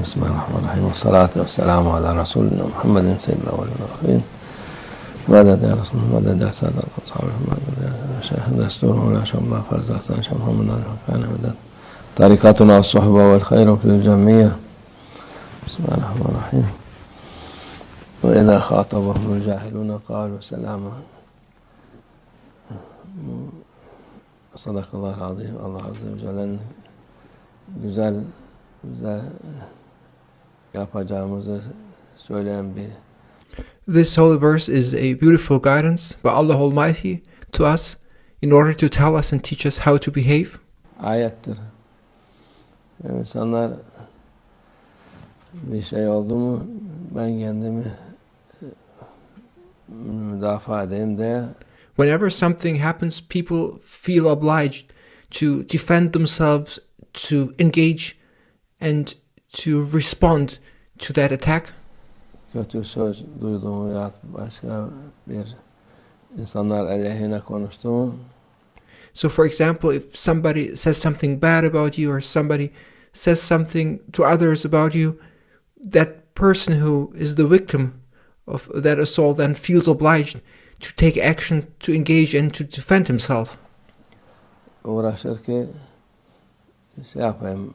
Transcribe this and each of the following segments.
بسم الله الرحمن الرحيم والصلاة والسلام على رسولنا محمد سيد الأولين والآخرين مدد يا رسول الله مدد يا سادة أصحاب محمد يا شيخ الدستور ولا شاء الله فاز أحسن ش.محمد كان مدد طريقتنا الصحبة والخير في الجميع. بسم الله الرحمن الرحيم. وإذا خاطبهم الجاهلون قالوا سلاما. صدق الله العظيم. Allah Azze ve Celle'nin güzel bize yapacağımızı söyleyen bir. This holy verse is a beautiful guidance by Allah Almighty to us in order to tell us and teach us how to behave. Ayettir. İnsanlar bir şey oldu mu ben kendimi müdafaa edeyim diye. Whenever something happens, people feel obliged to defend themselves, to engage, and to respond to that attack. Kötü söz duyduğumu ya başka bir insanlar aleyhine konuştuğumu. So for example, if somebody says something bad about you or somebody says something to others about you, that person who is the victim of that assault then feels obliged to take action, to engage and to defend himself. Uğraşır ki şey yapayım,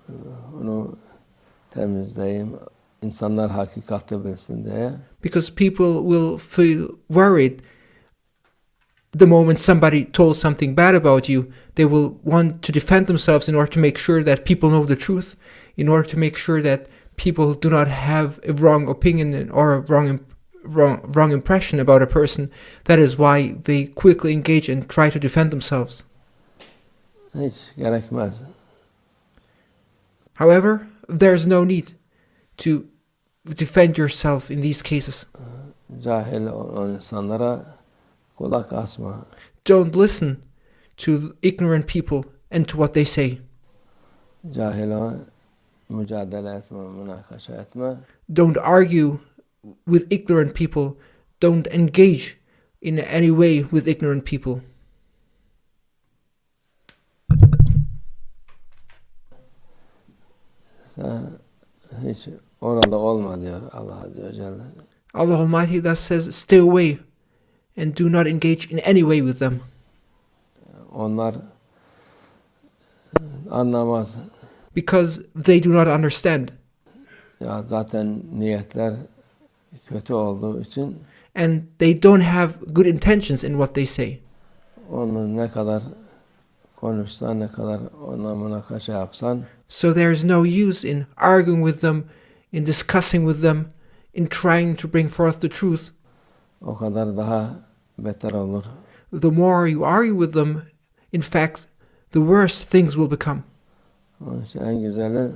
onu temizleyeyim, insanlar hakikati bilsin diye. Because people will feel worried the moment somebody told something bad about you. They will want to defend themselves in order to make sure that people know the truth, in order to make sure that people do not have a wrong opinion or a wrong impression about a person. That is why they quickly engage and try to defend themselves. Hiç gerekmez. However, there's no need to defend yourself in these cases. Cahil olan insanlara kulak asma. Don't listen to ignorant people and to what they say. Cahile mücadele etme, münakaşa etme. Don't argue with ignorant people. Don't engage in any way with ignorant people. Sen hiç orada olma diyor Allah Azze ve Celle. Allah Almighty thus says, stay away and do not engage in any way with them. Onlar anlamaz. Because they do not understand. Ya zaten niyetler kötü olduğu için. And they don't have good intentions in what they say. Onu ne kadar konuşsan, ne kadar ona münakaşa yapsan. So there is no use in arguing with them, in discussing with them, in trying to bring forth the truth. O kadar daha beter olur. The more you argue with them, in fact, the worse things will become. Onun için en güzeli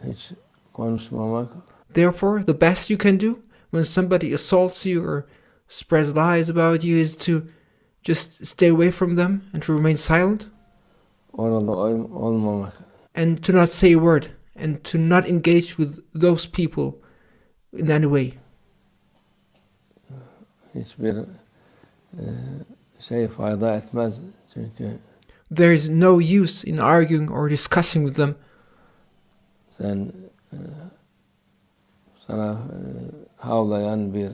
hiç konuşmamak. Therefore, the best you can do when somebody assaults you or spreads lies about you is to just stay away from them and to remain silent. Orada olmamak. And to not say a word and to not engage with those people in any way. Hiçbir şey fayda etmez çünkü. There is no use in arguing or discussing with them. Sen sana havlayan bir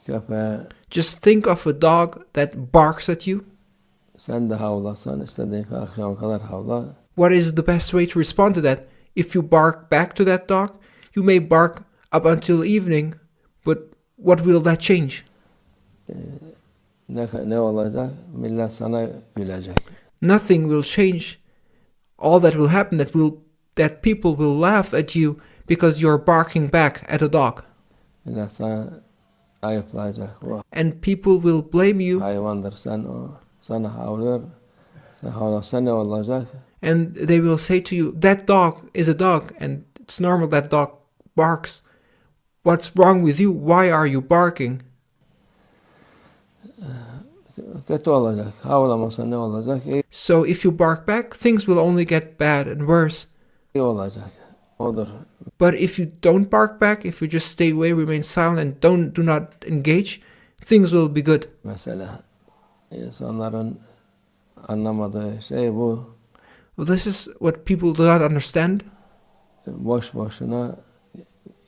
köpeğe. Just think of a dog that barks at you. Sen de havlasan, istediğin akşama kadar havla. What is the best way to respond to that? If you bark back to that dog, you may bark up until evening, but what will that change? Ne olacak? Millet sana gülecek. Nothing will change. All that will happen that people will laugh at you because you're barking back at a dog. Millet sana ayıplayacak. And people will blame you. Hayvandır sen o. Sana havlıyor. Sen havlasan ne olacak? And they will say to you, that dog is a dog and it's normal that dog barks. What's wrong with you? Why are you barking? Kötü olacak. Havlamasan ne olacak? So if you bark back, things will only get bad and worse. İyi olacak. Odur. But if you don't bark back, if you just stay away, remain silent and do not engage, things will be good. Mesela insanların anlamadığı şey bu. Well, this is what people do not understand. Boş boşuna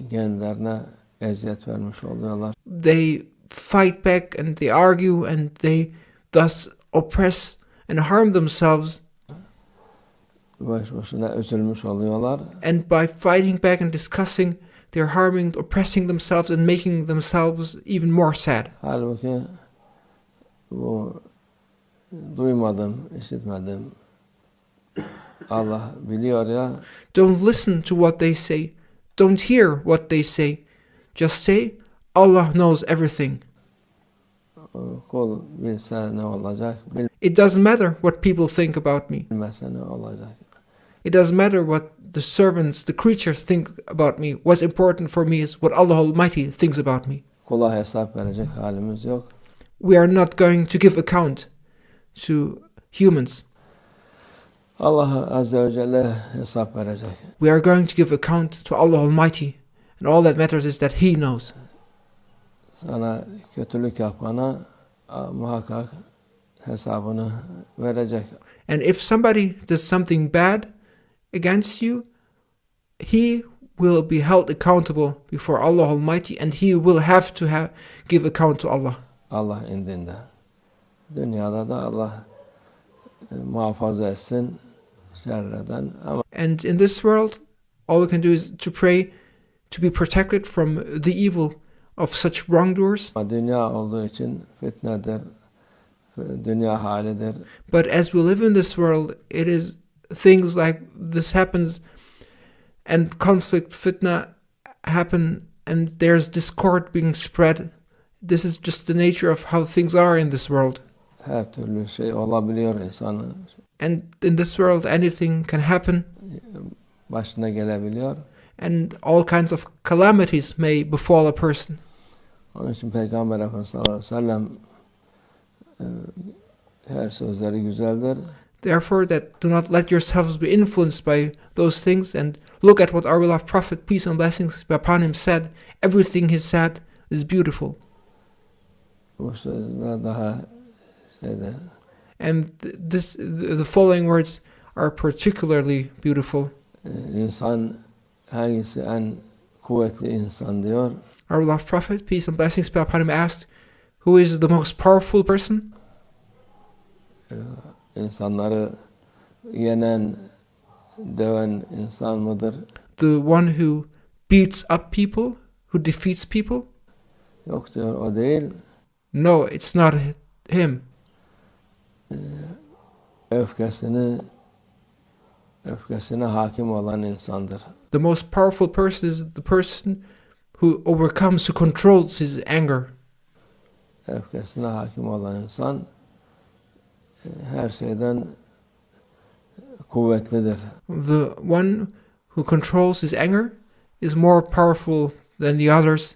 kendilerine eziyet vermiş oluyorlar. They fight back and they argue and they thus oppress and harm themselves. Boş boşuna üzülmüş oluyorlar. And by fighting back and discussing, they're harming, oppressing themselves and making themselves even more sad. Halbuki bu duymadım, işitmedim. Allah biliyor ya. Don't listen to what they say. Don't hear what they say. Just say, Allah knows everything. Kul bilse ne olacak, It doesn't matter what people think about me. bilmese ne olacak. It doesn't matter what the servants, the creatures think about me. What's important for me is what Allah Almighty thinks about me. Kula hesap verecek halimiz yok. We are not going to give account to humans. Allah Azze hesap verecek. We are going to give account to Allah Almighty. And all that matters is that He knows. Sana kötülük yapana muhakkak hesabını verecek. And if somebody does something bad against you, he will be held accountable before Allah Almighty, and he will have to give account to Allah. Allah indinde. Dünyada da Allah muhafaza etsin şerreden. Ama And in this world, all we can do is to pray to be protected from the evil of such wrongdoers. dünya olduğu için fitnedir, dünya halidir. But as we live in this world, it is things like this happens, and conflict, fitna happen, and there's discord being spread. This is just the nature of how things are in this world. Her türlü şey olabiliyor insanın. And in this world, anything can happen, Başına gelebiliyor. and all kinds of calamities may befall a person. Onun için Peygamber Efendimiz sallallahu aleyhi ve sellem her sözleri güzeldir. Therefore, that do not let yourselves be influenced by those things, and look at what our beloved Prophet, peace and blessings be upon him, said. Everything he said is beautiful. Bu sözler daha şeyde. And the following words are particularly beautiful. İnsan hangisi en kuvvetli insan diyor. Our beloved Prophet, peace and blessings be upon him, asked, who is the most powerful person? İnsanları yenen, döven insan mıdır? The one who beats up people, who defeats people? Yok diyor, o değil. No, it's not him. Öfkesine hakim olan insandır. The most powerful person is the person who overcomes, who controls his anger. Öfkesine hakim olan insan her şeyden kuvvetlidir. The one who controls his anger is more powerful than the others.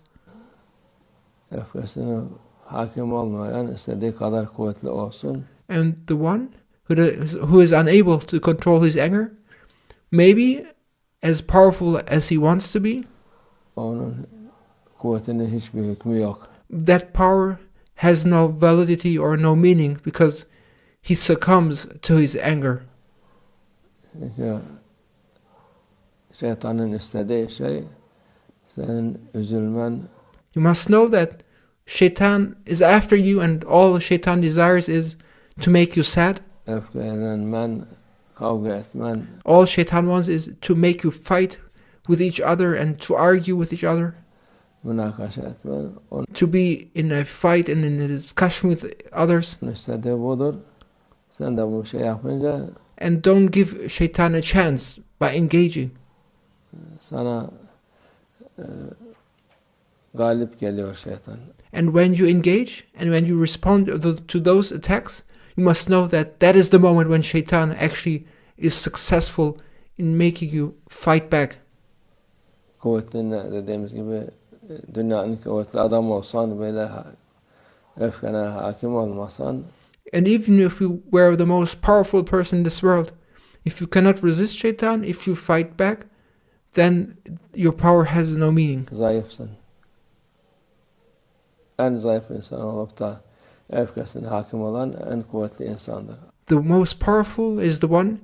Öfkesine hakim olmayan istediği kadar kuvvetli olsun. And the one who is unable to control his anger, maybe as powerful as he wants to be, Onun kuvvetinin hiçbir hükmü yok. that power has no validity or no meaning because he succumbs to his anger. Çünkü şeytanın istediği şey senin üzülmen, You must know that Shaitan is after you, and all Shaitan desires is to make you sad. öfkelenmen, kavga etmen, All Shaitan wants is to make you fight with each other and to argue with each other, münakaşa etmen. Onun to be in a fight and in a discussion with others. istediği budur. Sen de bu şey yapınca And don't give Shaitan a chance by engaging. sana galip geliyor şeytan. And when you engage and when you respond to those attacks, you must know that that is the moment when Shaitan actually is successful in making you fight back. Kuvvetli dediğimiz gibi dünyanın kuvvetli adam olsan böyle öfkene hakim olmasan And even if you were the most powerful person in this world, if you cannot resist Shaitan, if you fight back, then your power has no meaning. zayıfsın. En zayıf insan olup da öfkesine hakim olan en kuvvetli insandır. The most powerful is the one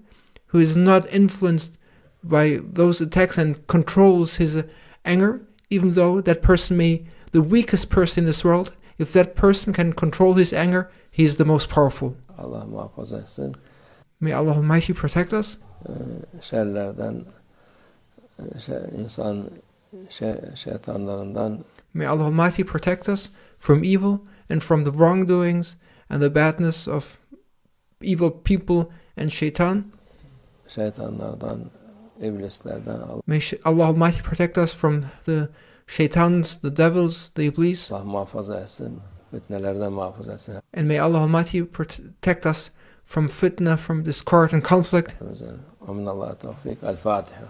who is not influenced by those attacks and controls his anger, even though that person may, the weakest person in this world, if that person can control his anger, he is the most powerful. Allah muhafaza etsin. May Allah Almighty protect us. Şerlerden, insan şeytanlarından. May Allah Almighty protect us from evil and from the wrongdoings and the badness of evil people and shaitan. Şeytanlardan, iblislerden. May Allah Almighty protect us from the shaitans, the devils, the iblis. Allah muhafaza etsin. Fitnelerden muhafaza etsin. And may Allah Almighty protect us from fitna, from discord and conflict. ومن الله التوفيق. الفاتحة.